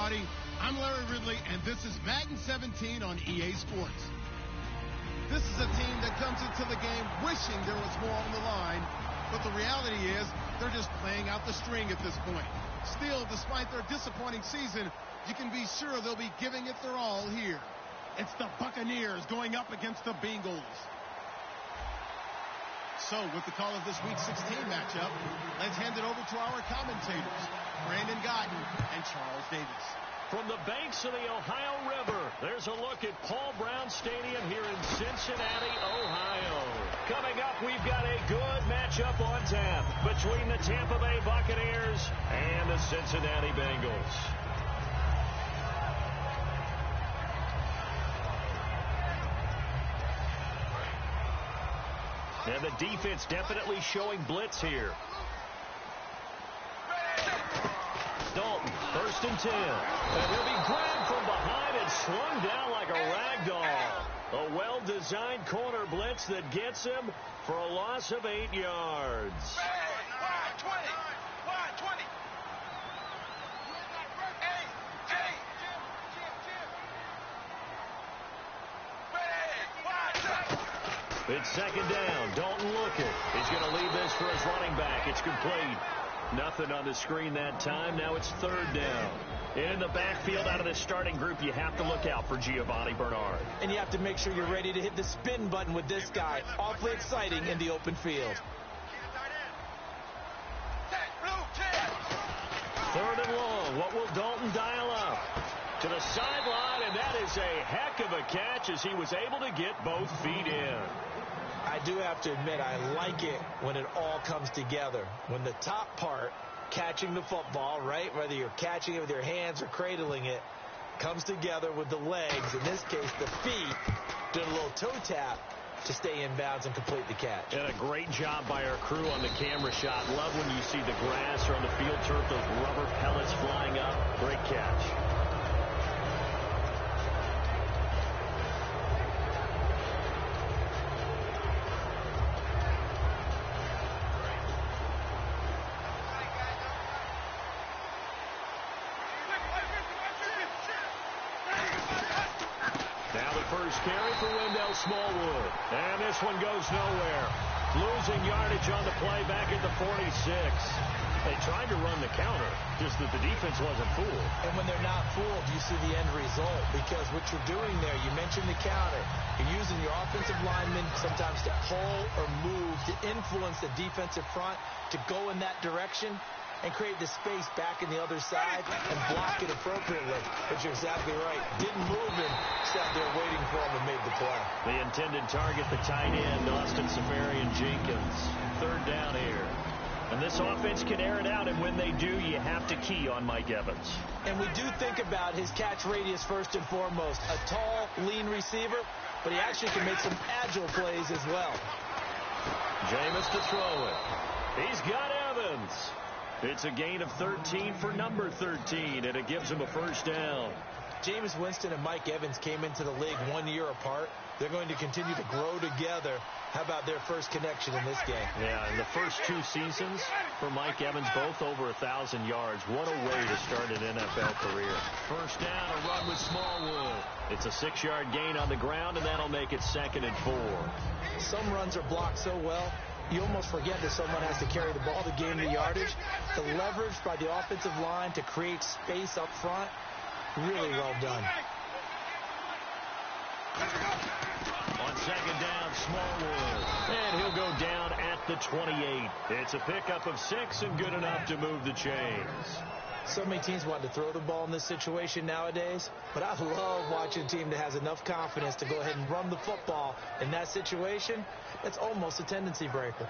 everybody. I'm Larry Ridley, and this is Madden 17 on EA Sports. This is a team that comes into the game wishing there was more on the line, but the reality is they're just playing out the string at this point. Still, despite their disappointing season, you can be sure they'll be giving it their all here. It's the Buccaneers going up against the Bengals. So, with the call of this Week 16 matchup, let's hand it over to our commentators, Brandon Guyton and Charles Davis. From the banks of the Ohio River, there's a look at Paul Brown Stadium here in Cincinnati, Ohio. Coming up, we've got a good matchup on tap between the Tampa Bay Buccaneers and the Cincinnati Bengals. And the defense definitely showing blitz here. Dalton, 1st and 10. And he'll be grabbed from behind and slung down like a rag doll. A well-designed corner blitz that gets him for a loss of 8 yards. Wide 20. Wide 20. It's 2nd down. Dalton looking. He's going to leave this for his running back. It's complete. Nothing on the screen that time. Now it's 3rd down. In the backfield out of the starting group, you have to look out for Giovanni Bernard. And you have to make sure you're ready to hit the spin button with this guy. Awfully exciting in the open field. 3rd and long. What will Dalton dial up? To the sideline, and that is a heck of a catch as he was able to get both feet in. I do have to admit, I like it when it all comes together. When the top part, catching the football, right, whether you're catching it with your hands or cradling it, comes together with the legs, in this case the feet, doing a little toe tap to stay in bounds and complete the catch. And a great job by our crew on the camera shot. Love when you see the grass or on the field turf, those rubber pellets flying up. Great catch. Carry for Wendell Smallwood. And this one goes nowhere. Losing yardage on the play back at the 46. They tried to run the counter, just that the defense wasn't fooled. And when they're not fooled, you see the end result. Because what you're doing there, you mentioned the counter. You're using your offensive linemen sometimes to pull or move, to influence the defensive front, to go in that direction and create the space back in the other side and block it appropriately. But you're exactly right. Didn't move him, sat there waiting for him and made the play. The intended target, the tight end, Austin Seferian-Jenkins. 3rd down here. And this offense can air it out, and when they do, you have to key on Mike Evans. And we do think about his catch radius first and foremost. A tall, lean receiver, but he actually can make some agile plays as well. Jameis to throw it. He's got Evans. It's a gain of 13 for number 13, and it gives him a 1st down. Jameis Winston and Mike Evans came into the league 1 year apart. They're going to continue to grow together. How about their first connection in this game? Yeah, in the first 2 seasons for Mike Evans, both over 1,000 yards. What a way to start an NFL career. 1st down, a run with Smallwood. It's a 6-yard gain on the ground, and that'll make it 2nd and 4. Some runs are blocked so well, you almost forget that someone has to carry the ball to gain the yardage. The leverage by the offensive line to create space up front, really well done. On 2nd down, Smallwood. And he'll go down at the 28. It's a pickup of 6 and good enough to move the chains. So many teams want to throw the ball in this situation nowadays, but I love watching a team that has enough confidence to go ahead and run the football in that situation. It's almost a tendency breaker.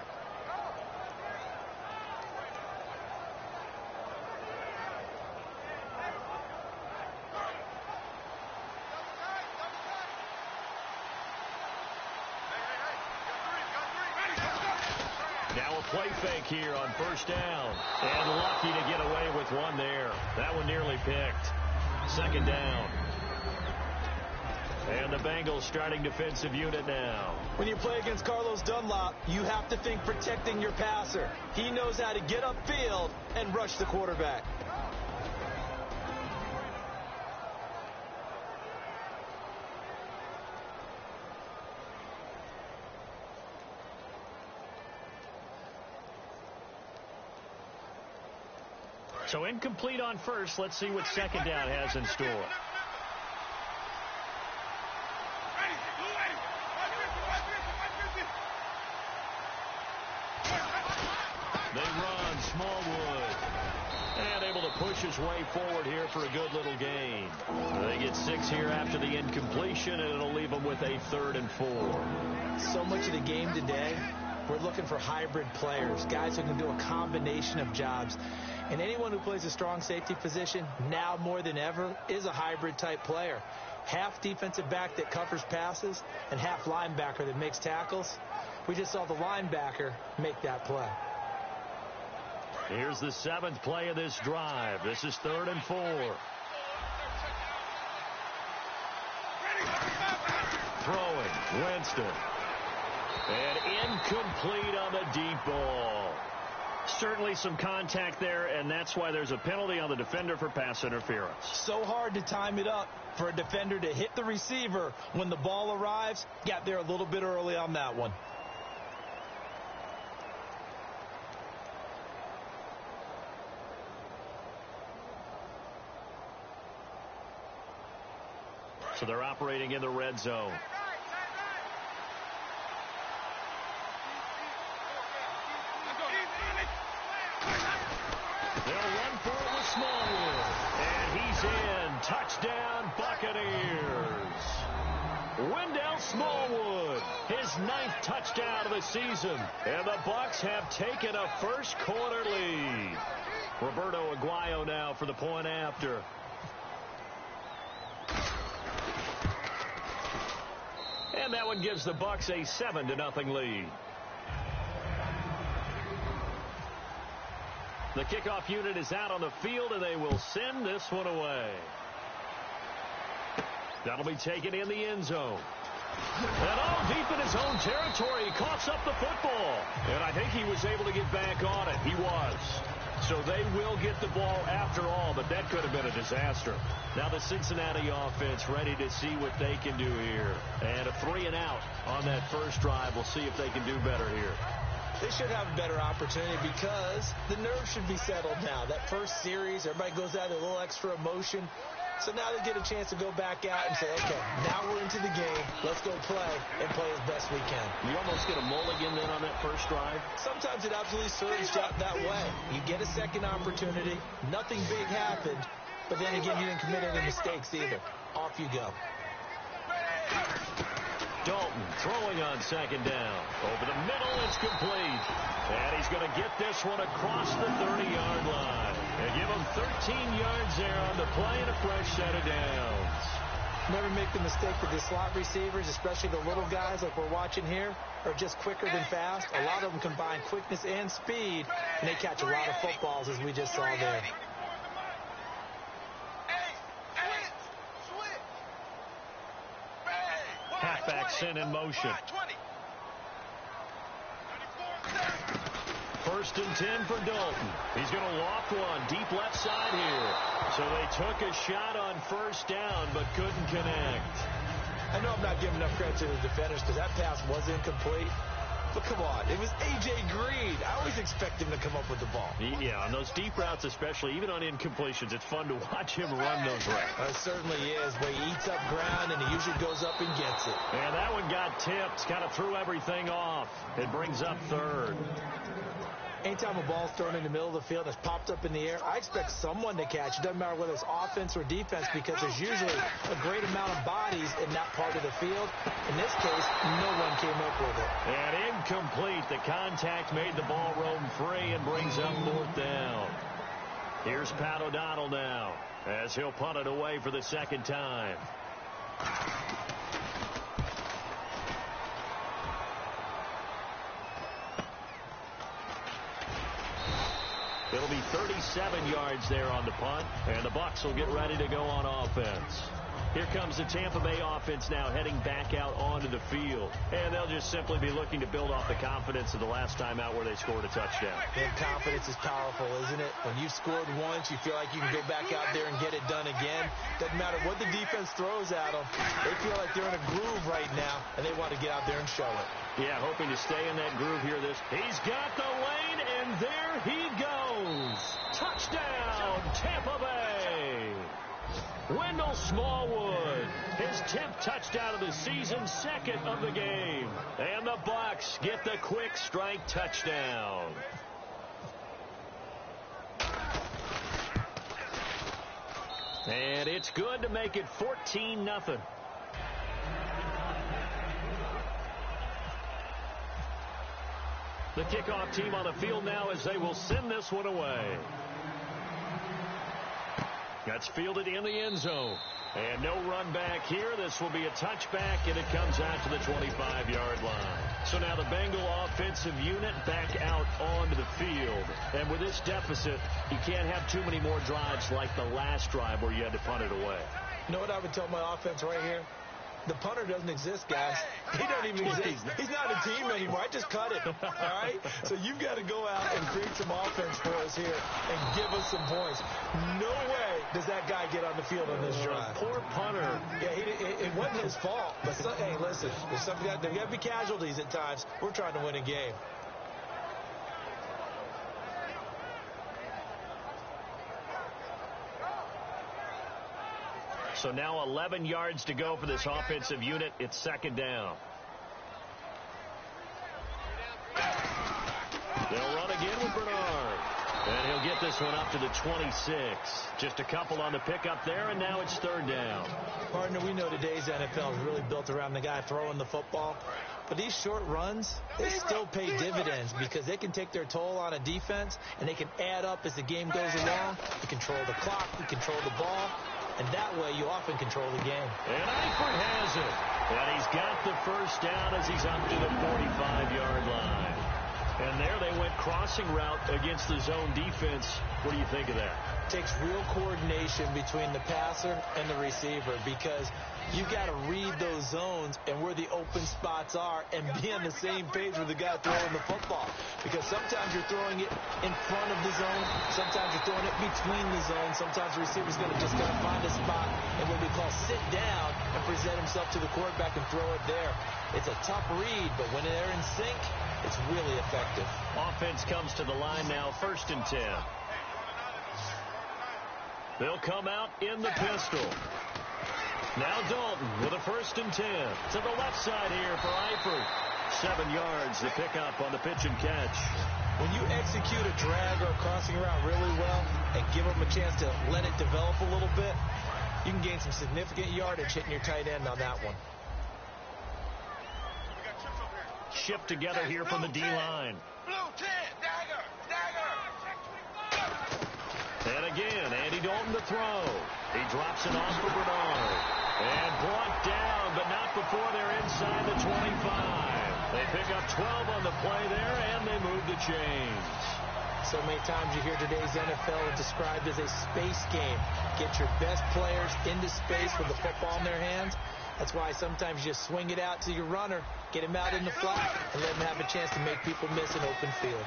Now a play fake here on 1st down. And lucky to get away with one there. That one nearly picked. 2nd down. And the Bengals starting defensive unit now. When you play against Carlos Dunlap, you have to think protecting your passer. He knows how to get upfield and rush the quarterback. So incomplete on first. Let's see what second down has in store. They run Smallwood. And able to push his way forward here for a good little gain. They get 6 here after the incompletion, and it'll leave them with a 3rd and 4. So much of the game today, we're looking for hybrid players, guys who can do a combination of jobs. And anyone who plays a strong safety position, now more than ever, is a hybrid type player. Half defensive back that covers passes and half linebacker that makes tackles. We just saw the linebacker make that play. Here's the 7th play of this drive. This is 3rd and 4. Throwing, Winston. And incomplete on the deep ball. Certainly some contact there, and that's why there's a penalty on the defender for pass interference. So hard to time it up for a defender to hit the receiver when the ball arrives. Got there a little bit early on that one. So they're operating in the red zone. They'll run for it with Smallwood. And he's in. Touchdown, Buccaneers. Wendell Smallwood, his 9th touchdown of the season. And the Bucs have taken a first quarter lead. Roberto Aguayo now for the point after. And that one gives the Bucs a 7-0 lead. The kickoff unit is out on the field, and they will send this one away. That'll be taken in the end zone. And deep in his own territory, he coughs up the football. And I think he was able to get back on it. He was. So they will get the ball after all, but that could have been a disaster. Now the Cincinnati offense ready to see what they can do here. And a 3-and-out on that first drive. We'll see if they can do better here. They should have a better opportunity because the nerves should be settled now. That first series, everybody goes out with a little extra emotion. So now they get a chance to go back out and say, okay, now we're into the game. Let's go play and play as best we can. You almost get a mulligan then on that first drive? Sometimes it absolutely serves that way. You get a second opportunity. Nothing big happened. But then again, you didn't commit any mistakes either. Off you go. Dalton throwing on second down. Over the middle, it's complete. And he's going to get this one across the 30-yard line. And give him 13 yards there on the play and a fresh set of downs. Never make the mistake that the slot receivers, especially the little guys like we're watching here, are just quicker than fast. A lot of them combine quickness and speed, and they catch a lot of footballs, as we just saw there. Halfback sent in motion. 1st and 10 for Dalton. He's going to loft one deep left side here. So they took a shot on first down but couldn't connect. I know I'm not giving enough credit to the defenders because that pass was incomplete. But come on, it was A.J. Green. I always expect him to come up with the ball. Yeah, on those deep routes especially, even on incompletions, it's fun to watch him run those routes. It certainly is, but he eats up ground and he usually goes up and gets it. And that one got tipped, kind of threw everything off. It brings up 3rd. Anytime a ball's thrown in the middle of the field that's popped up in the air, I expect someone to catch. It doesn't matter whether it's offense or defense because there's usually a great amount of bodies in that part of the field. In this case, no one came up with it. And incomplete. The contact made the ball roam free and brings up 4th down. Here's Pat O'Donnell now as he'll punt it away for the 2nd time. It'll be 37 yards there on the punt, and the Bucs will get ready to go on offense. Here comes the Tampa Bay offense now heading back out onto the field. And they'll just simply be looking to build off the confidence of the last time out where they scored a touchdown. And confidence is powerful, isn't it? When you've scored once, you feel like you can go back out there and get it done again. Doesn't matter what the defense throws at them. They feel like they're in a groove right now, and they want to get out there and show it. Yeah, hoping to stay in that groove here. He's got the lane, and there he goes. Touchdown, Wendell Smallwood, his 10th touchdown of the season, 2nd of the game. And the Bucs get the quick strike touchdown. And it's good to make it 14-0. The kickoff team on the field now as they will send this one away. That's fielded in the end zone. And no run back here. This will be a touchback, and it comes out to the 25-yard line. So now the Bengal offensive unit back out onto the field. And with this deficit, you can't have too many more drives like the last drive where you had to punt it away. You know what I would tell my offense right here? The punter doesn't exist, guys. He doesn't even exist. He's not a team anymore. I just cut him. All right? So you've got to go out and create some offense for us here and give us some points. No way does that guy get on the field on this drive. Poor punter. Yeah, it wasn't his fault. But hey, listen, there's got to be casualties at times. We're trying to win a game. So now 11 yards to go for this offensive unit. It's 2nd down. They'll run again with Bernard. And he'll get this one up to the 26. Just a couple on the pickup there, and now it's 3rd down. Partner, we know today's NFL is really built around the guy throwing the football. But these short runs, they still pay dividends because they can take their toll on a defense, and they can add up as the game goes along. You control the clock, you control the ball. And that way, you often control the game. And Eifert has it. And he's got the first down as he's up to the 45-yard line. And there they went crossing route against the zone defense. What do you think of that? It takes real coordination between the passer and the receiver because you've got to read those zones and where the open spots are and be on the same page with the guy throwing the football. Because sometimes you're throwing it in front of the zone. Sometimes you're throwing it between the zones. Sometimes the receiver's going to just find a spot and what we call sit down and present himself to the quarterback and throw it there. It's a tough read, but when they're in sync, it's really effective. Offense comes to the line now, 1st and 10. They'll come out in the pistol. Now Dalton with a 1st and 10. To the left side here for Eifert. 7 yards, the pickup on the pitch and catch. When you execute a drag or a crossing route really well and give them a chance to let it develop a little bit, you can gain some significant yardage hitting your tight end on that one. Shift together here from the D-line. Blue 10, dagger. And again, Andy Dalton to throw. He drops it off for Bernard. And brought down, but not before they're inside the 25. They pick up 12 on the play there, and they move the chains. So many times you hear today's NFL described as a space game. Get your best players into space with the football in their hands. That's why sometimes you swing it out to your runner, get him out in the flat, and let him have a chance to make people miss an open field.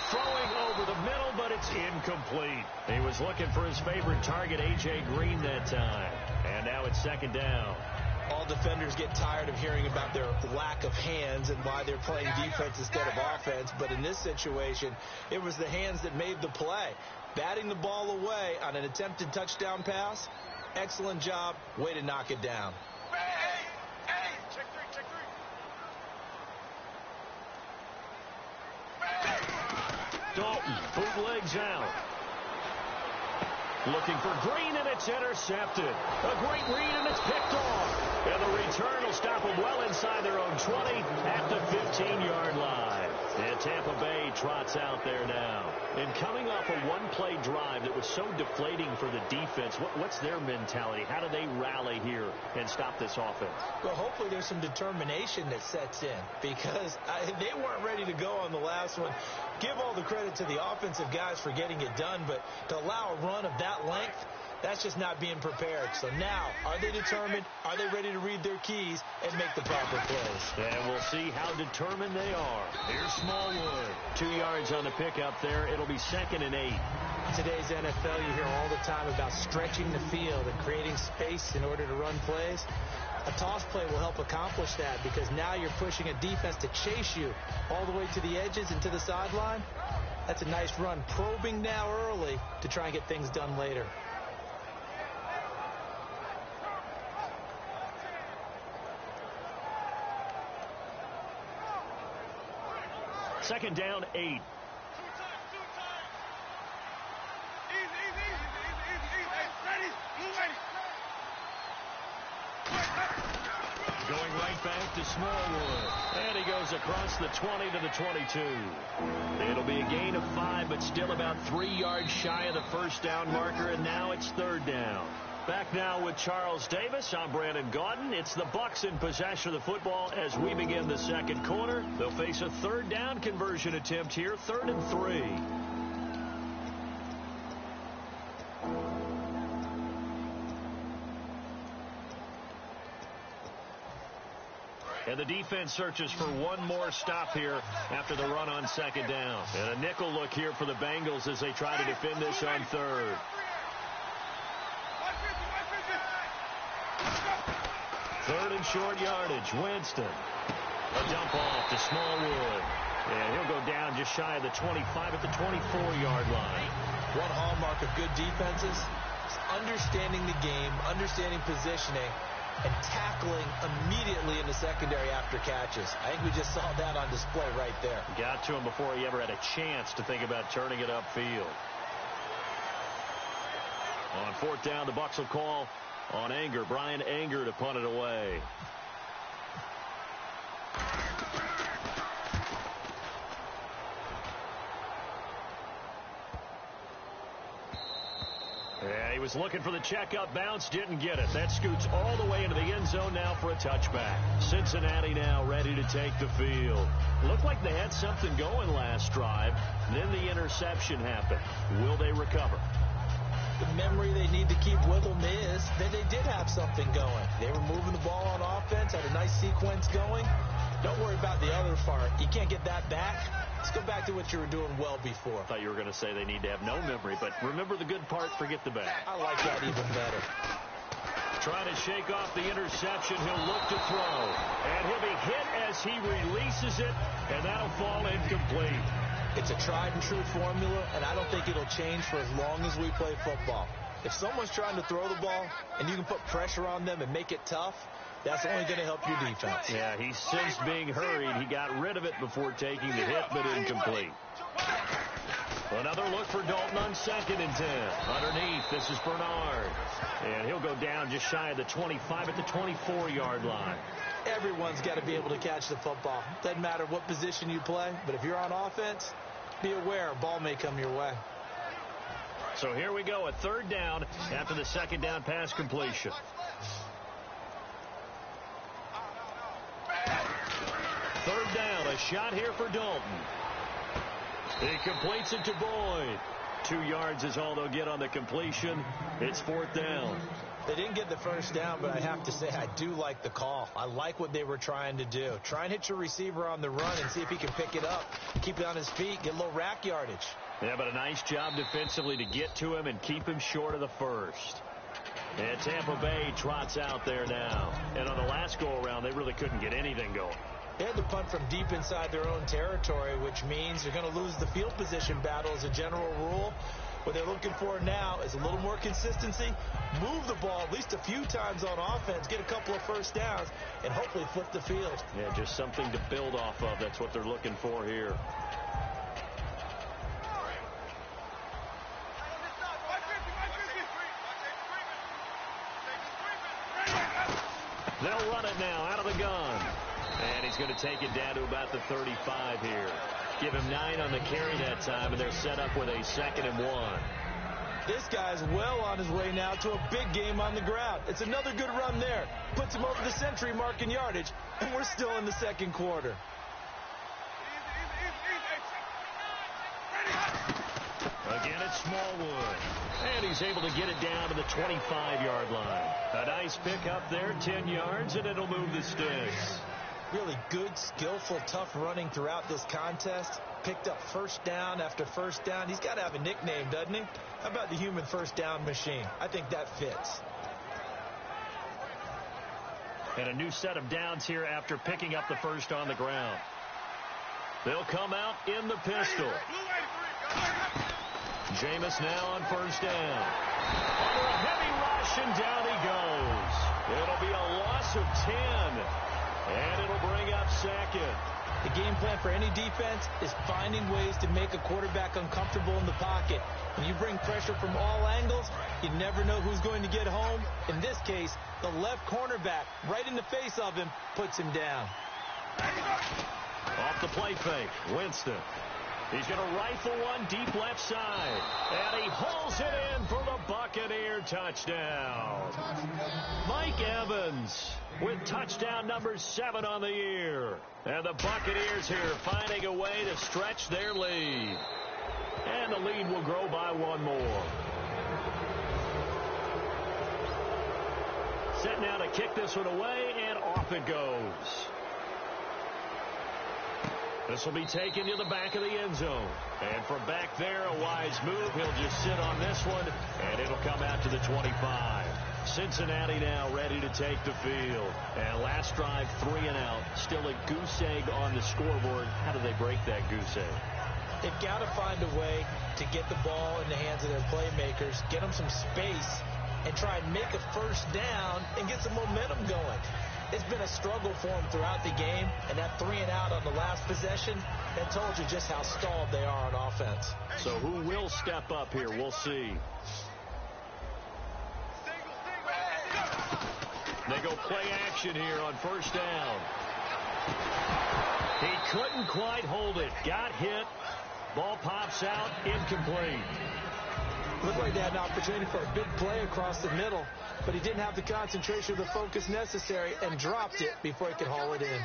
Throwing over the middle, but it's incomplete. He was looking for his favorite target, A.J. Green, that time. And now it's 2nd down. All defenders get tired of hearing about their lack of hands and why they're playing defense instead of offense. But in this situation, it was the hands that made the play. Batting the ball away on an attempted touchdown pass, excellent job. Way to knock it down. Check three. Dalton bootlegs out. Looking for Green, and it's intercepted. A great read, and it's picked off. And the return will stop them well inside their own 20 at the 15-yard line. And Tampa Bay trots out there now. And coming off a one-play drive that was so deflating for the defense, what's their mentality? How do they rally here and stop this offense? Well, hopefully there's some determination that sets in because they weren't ready to go on the last one. Give all the credit to the offensive guys for getting it done, but to allow a run of that length, that's just not being prepared. So now, are they determined? Are they ready to read their keys and make the proper plays? And we'll see how determined they are. Here's Smallwood. 2 yards on the pickup there. It'll be 2nd and 8. Today's NFL, you hear all the time about stretching the field and creating space in order to run plays. A toss play will help accomplish that because now you're pushing a defense to chase you all the way to the edges and to the sideline. That's a nice run. Probing now early to try and get things done later. Second down, 8. Going right back to Smallwood. And he goes across the 20 to the 22. It'll be a gain of 5, but still about 3 yards shy of the first down marker, and now it's third down. Back now with Charles Davis. I'm Brandon Gaudin. It's the Bucs in possession of the football as we begin the second quarter. They'll face a third down conversion attempt here, 3rd and 3. And the defense searches for one more stop here after the run on second down. And a nickel look here for the Bengals as they try to defend this on third. Third and short yardage. Winston. A dump off to Smallwood. And he'll go down just shy of the 25 at the 24-yard line. One hallmark of good defenses is understanding the game, understanding positioning, and tackling immediately in the secondary after catches. I think we just saw that on display right there. Got to him before he ever had a chance to think about turning it upfield. On fourth down, the Bucs will call on Anger. Brian Anger to punt it away. Yeah, he was looking for the checkup bounce, didn't get it. That scoots all the way into the end zone now for a touchback. Cincinnati now ready to take the field. Looked like they had something going last drive. Then the interception happened. Will they recover? The memory they need to keep with them is that they did have something going. They were moving the ball on offense, had a nice sequence going. Don't worry about the other part. You can't get that back. Let's go back to what you were doing well before. I thought you were going to say they need to have no memory, but remember the good part, forget the bad. I like that even better. Trying to shake off the interception. He'll look to throw. And he'll be hit as he releases it, and that'll fall incomplete. It's a tried-and-true formula, and I don't think it'll change for as long as we play football. If someone's trying to throw the ball and you can put pressure on them and make it tough, that's only going to help your defense. Yeah, he sensed being hurried. He got rid of it before taking the hit, but incomplete. Another look for Dalton on 2nd and 10. Underneath, this is Bernard. And he'll go down just shy of the 25 at the 24-yard line. Everyone's got to be able to catch the football. Doesn't matter what position you play, but if you're on offense, be aware a ball may come your way. So here we go, a third down after the second down pass completion. Third down, a shot here for Dalton. He completes it to Boyd. 2 yards is all they'll get on the completion. It's fourth down. They didn't get the first down, but I have to say I do like the call. I like what they were trying to do. Try and hit your receiver on the run and see if he can pick it up, keep it on his feet, get a little rack yardage. Yeah, but a nice job defensively to get to him and keep him short of the first. And Tampa Bay trots out there now. And on the last go-around, they really couldn't get anything going. They had to punt from deep inside their own territory, which means you're going to lose the field position battle as a general rule. What they're looking for now is a little more consistency, move the ball at least a few times on offense, get a couple of first downs, and hopefully flip the field. Yeah, just something to build off of. That's what they're looking for here. They'll run it now out of the gun. And he's going to take it down to about the 35 here. Give him 9 on the carry that time, and they're set up with a 2nd and 1. This guy's well on his way now to a big game on the ground. It's another good run there. Puts him over the century mark in yardage, and we're still in the second quarter. Again, it's Smallwood. And he's able to get it down to the 25-yard line. A nice pickup there, 10 yards, and it'll move the sticks. Really good, skillful, tough running throughout this contest. Picked up first down after first down. He's got to have a nickname, doesn't he? How about the human first down machine? I think that fits. And a new set of downs here after picking up the first on the ground. They'll come out in the pistol. Jameis now on first down. Under a heavy rush, and down he goes. It'll be a loss of 10. And it'll bring up second. The game plan for any defense is finding ways to make a quarterback uncomfortable in the pocket. When you bring pressure from all angles, you never know who's going to get home. In this case, the left cornerback, right in the face of him, puts him down. Off the play fake, Winston. He's going to rifle one deep left side. And he hauls it in for the Buccaneer touchdown. Mike Evans with touchdown number 7 on the year. And the Buccaneers here finding a way to stretch their lead. And the lead will grow by 1 more. Set now to kick this one away, and off it goes. This will be taken to the back of the end zone. And from back there, a wise move. He'll just sit on this one, and it'll come out to the 25. Cincinnati now ready to take the field. And last drive, 3 and out. Still a goose egg on the scoreboard. How do they break that goose egg? They've got to find a way to get the ball in the hands of their playmakers, get them some space, and try and make a first down and get some momentum going. It's been a struggle for them throughout the game, and that 3 and out on the last possession, that told you just how stalled they are on offense. So who will step up here? We'll see. They go play action here on first down. He couldn't quite hold it. Got hit. Ball pops out. Incomplete. Looked like they had an opportunity for a big play across the middle, but he didn't have the concentration or the focus necessary and dropped it before he could haul it in.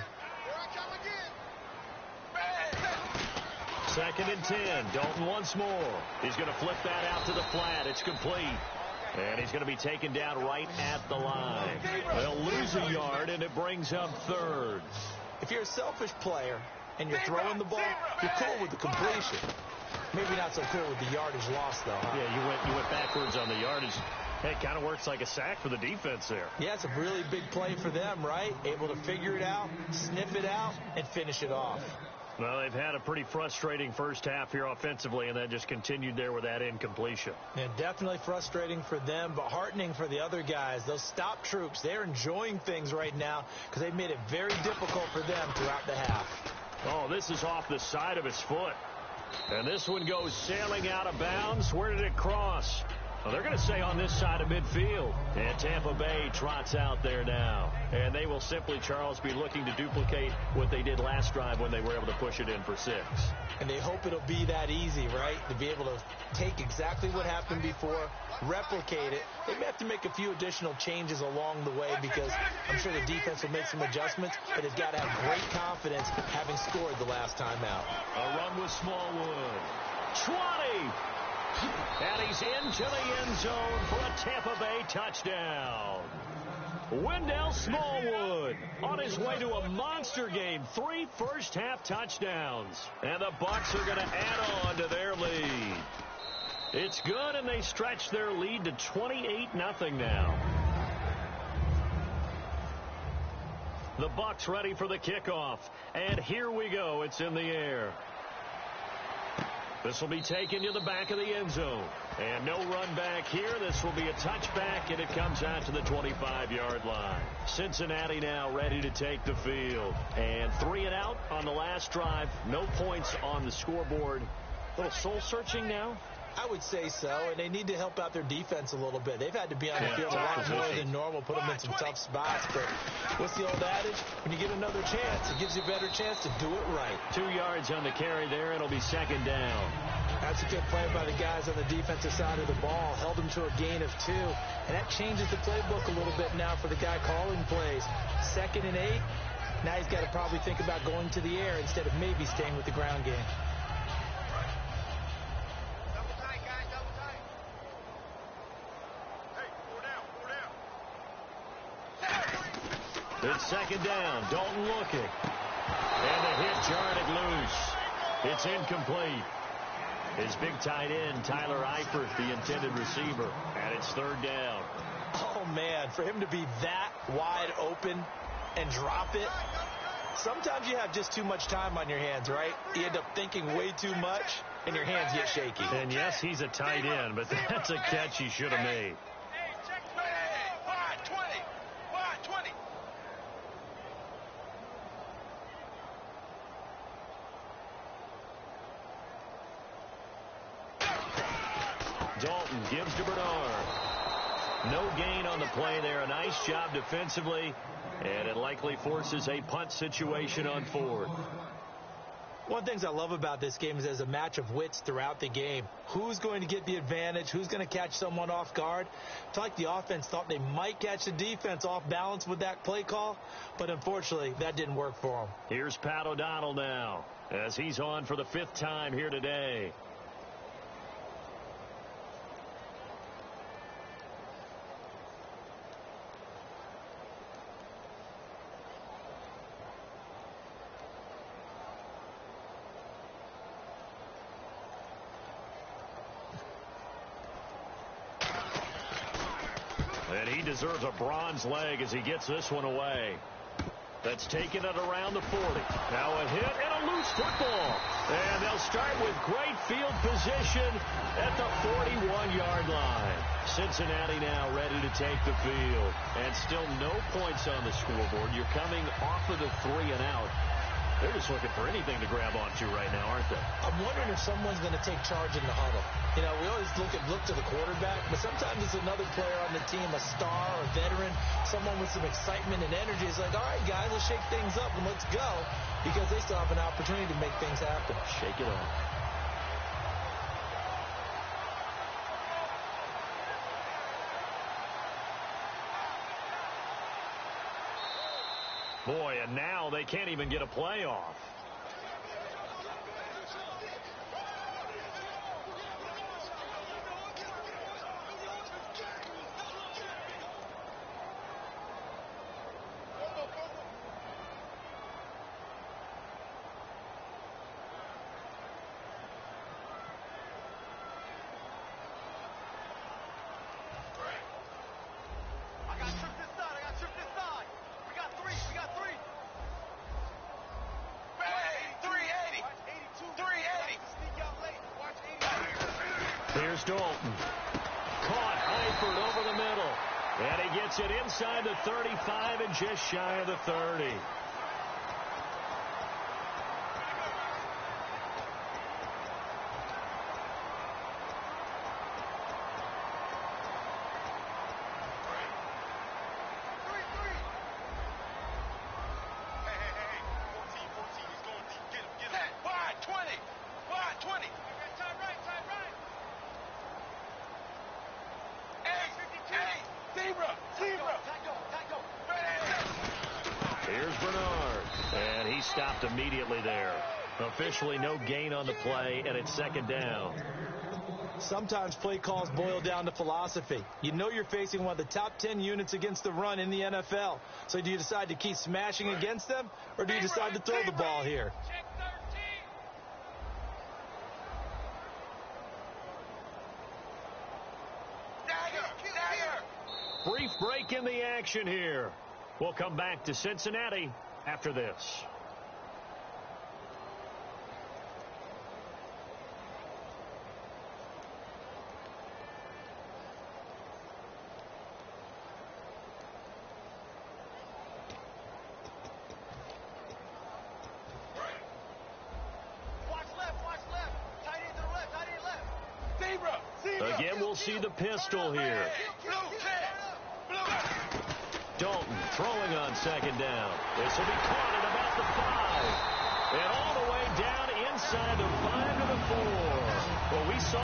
2nd and 10. Dalton once more. He's going to flip that out to the flat. It's complete. And he's going to be taken down right at the line. They'll lose a yard, and it brings up 3rd. If you're a selfish player and you're throwing the ball, you're cool with the completion. Maybe not so cool with the yardage loss, though. Huh? Yeah, you went backwards on the yardage. It kind of works like a sack for the defense there. Yeah, it's a really big play for them, right? Able to figure it out, sniff it out, and finish it off. Well, they've had a pretty frustrating first half here offensively, and that just continued there with that incompletion. Yeah, definitely frustrating for them, but heartening for the other guys. Those stop troops, they're enjoying things right now because they've made it very difficult for them throughout the half. Oh, this is off the side of his foot. And this one goes sailing out of bounds. Where did it cross? Well, they're going to say on this side of midfield. And Tampa Bay trots out there now. And they will simply, Charles, be looking to duplicate what they did last drive when they were able to push it in for 6. And they hope it'll be that easy, right? To be able to take exactly what happened before, replicate it. They may have to make a few additional changes along the way because I'm sure the defense will make some adjustments, but they've got to have great confidence having scored the last time out. A run with Smallwood. 20! And he's into the end zone for a Tampa Bay touchdown. Wendell Smallwood on his way to a monster game. 3 first-half touchdowns. And the Bucs are going to add on to their lead. It's good, and they stretch their lead to 28-0 now. The Bucs ready for the kickoff. And here we go. It's in the air. This will be taken to the back of the end zone. And no run back here. This will be a touchback, and it comes out to the 25-yard line. Cincinnati now ready to take the field. And 3 and out on the last drive. No points on the scoreboard. A little soul-searching now. I would say so, and they need to help out their defense a little bit. They've had to be on the field a lot more than normal, put them in some tough spots. But what's the old adage? When you get another chance, it gives you a better chance to do it right. 2 yards on the carry there. It'll be 2nd down. That's a good play by the guys on the defensive side of the ball. Held them to a gain of 2. And that changes the playbook a little bit now for the guy calling plays. 2nd and 8. Now he's got to probably think about going to the air instead of maybe staying with the ground game. It's 2nd down. Dalton looking. And the hit jarred it loose. It's incomplete. His big tight end, Tyler Eifert, the intended receiver. And it's 3rd down. Oh, man, for him to be that wide open and drop it. Sometimes you have just too much time on your hands, right? You end up thinking way too much, and your hands get shaky. And, yes, he's a tight end, but that's a catch he should have made. Gives to Bernard. No gain on the play there. A nice job defensively, and it likely forces a punt situation on fourth. One of the things I love about this game is there's a match of wits throughout the game. Who's going to get the advantage? Who's going to catch someone off guard? It's like the offense thought they might catch the defense off balance with that play call, but unfortunately, that didn't work for them. Here's Pat O'Donnell now, as he's on for the 5th time here today. And he deserves a bronze leg as he gets this one away. That's taken it around the 40. Now a hit and a loose football. And they'll start with great field position at the 41-yard line. Cincinnati now ready to take the field. And still no points on the scoreboard. You're coming off of the 3 and out. They're just looking for anything to grab onto right now, aren't they? I'm wondering if someone's going to take charge in the huddle. You know, we always look to the quarterback, but sometimes it's another player on the team, a star, a veteran, someone with some excitement and energy. It's like, all right, guys, let's shake things up and let's go, because they still have an opportunity to make things happen. Shake it up. Boy, and now they can't even get a play off. Here's Dalton. Caught Eifert over the middle. And he gets it inside the 35 and just shy of the 30. Here's Bernard, and he stopped immediately there. Officially no gain on the play, and it's 2nd down. Sometimes play calls boil down to philosophy. You know you're facing one of the top 10 units against the run in the NFL. So do you decide to keep smashing against them, or do you decide to throw the ball here? Brief break in the action here. We'll come back to Cincinnati after this. Again, we'll see the pistol here. Dalton throwing on 2nd down. This will be caught at about the 5. And all the way down inside the 5 to the 4. Well, we saw